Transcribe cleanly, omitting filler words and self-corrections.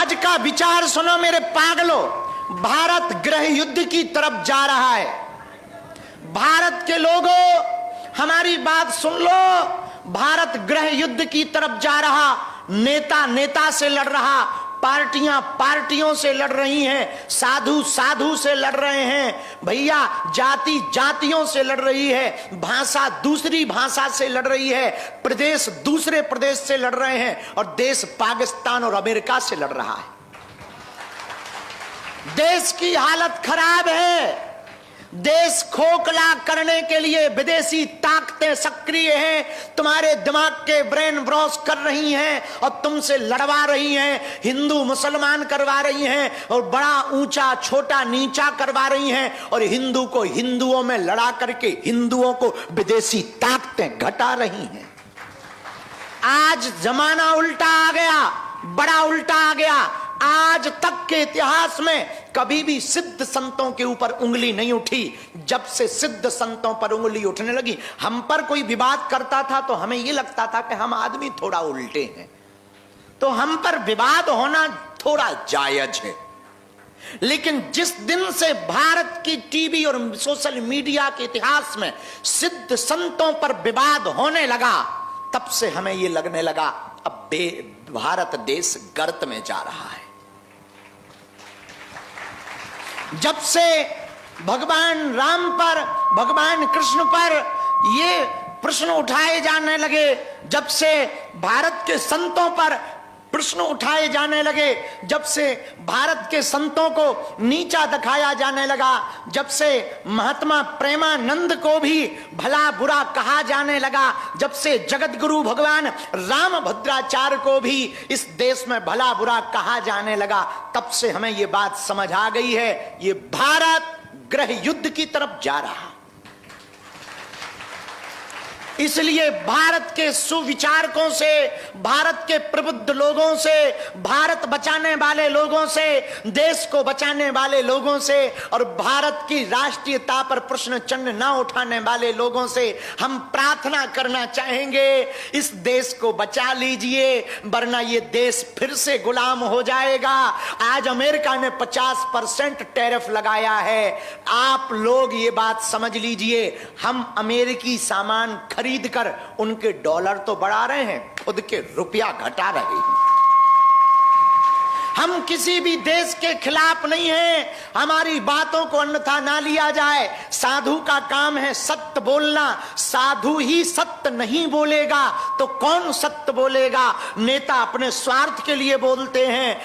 आज का विचार सुनो मेरे पागलों, भारत गृह युद्ध की तरफ जा रहा है। भारत के लोगों, हमारी बात सुन लो, भारत गृह युद्ध की तरफ जा रहा, नेता नेता से लड़ रहा, पार्टियां पार्टियों से लड़ रही हैं, साधु साधु से लड़ रहे हैं भैया, जाति जातियों से लड़ रही है, भाषा दूसरी भाषा से लड़ रही है, प्रदेश दूसरे प्रदेश से लड़ रहे हैं, और देश पाकिस्तान और अमेरिका से लड़ रहा है। देश की हालत खराब है। देश खोखला करने के लिए विदेशी ताकतें सक्रिय हैं, तुम्हारे दिमाग के ब्रेन वॉश कर रही हैं और तुमसे लड़वा रही हैं, हिंदू मुसलमान करवा रही हैं और बड़ा ऊंचा छोटा नीचा करवा रही हैं, और हिंदू को हिंदुओं में लड़ा करके हिंदुओं को विदेशी ताकतें घटा रही हैं। आज जमाना उल्टा आ गया, बड़ा उल्टा आ गया। आज तक के इतिहास में कभी भी सिद्ध संतों के ऊपर उंगली नहीं उठी। जब से सिद्ध संतों पर उंगली उठने लगी, हम पर कोई विवाद करता था तो हमें यह लगता था कि हम आदमी थोड़ा उल्टे हैं, तो हम पर विवाद होना थोड़ा जायज है। लेकिन जिस दिन से भारत की टीवी और सोशल मीडिया के इतिहास में सिद्ध संतों पर विवाद होने लगा, तब से हमें यह लगने लगा अब भारत देश गर्त में जा रहा है। जब से भगवान राम पर, भगवान कृष्ण पर ये प्रश्न उठाए जाने लगे, जब से भारत के संतों पर प्रश्न उठाए जाने लगे, जब से भारत के संतों को नीचा दिखाया जाने लगा, जब से महात्मा प्रेमानंद को भी भला बुरा कहा जाने लगा, जब से जगत गुरु भगवान रामभद्राचार्य को भी इस देश में भला बुरा कहा जाने लगा, तब से हमें ये बात समझ आ गई है, ये भारत गृह युद्ध की तरफ जा रहा। इसलिए भारत के सुविचारकों से, भारत के प्रबुद्ध लोगों से, भारत बचाने वाले लोगों से, देश को बचाने वाले लोगों से और भारत की राष्ट्रीयता पर प्रश्न चिन्ह न उठाने वाले लोगों से हम प्रार्थना करना चाहेंगे, इस देश को बचा लीजिए, वरना ये देश फिर से गुलाम हो जाएगा। आज अमेरिका ने 50% टैरिफ लगाया है। आप लोग ये बात समझ लीजिए, हम अमेरिकी सामान खरीद कर उनके डॉलर तो बढ़ा रहे हैं, खुद के रुपया घटा रहे हैं। हम किसी भी देश के खिलाफ नहीं हैं, हमारी बातों को अन्यथा ना लिया जाए। साधु का काम है सत्य बोलना, साधु ही सत्य नहीं बोलेगा तो कौन सत्य बोलेगा। नेता अपने स्वार्थ के लिए बोलते हैं।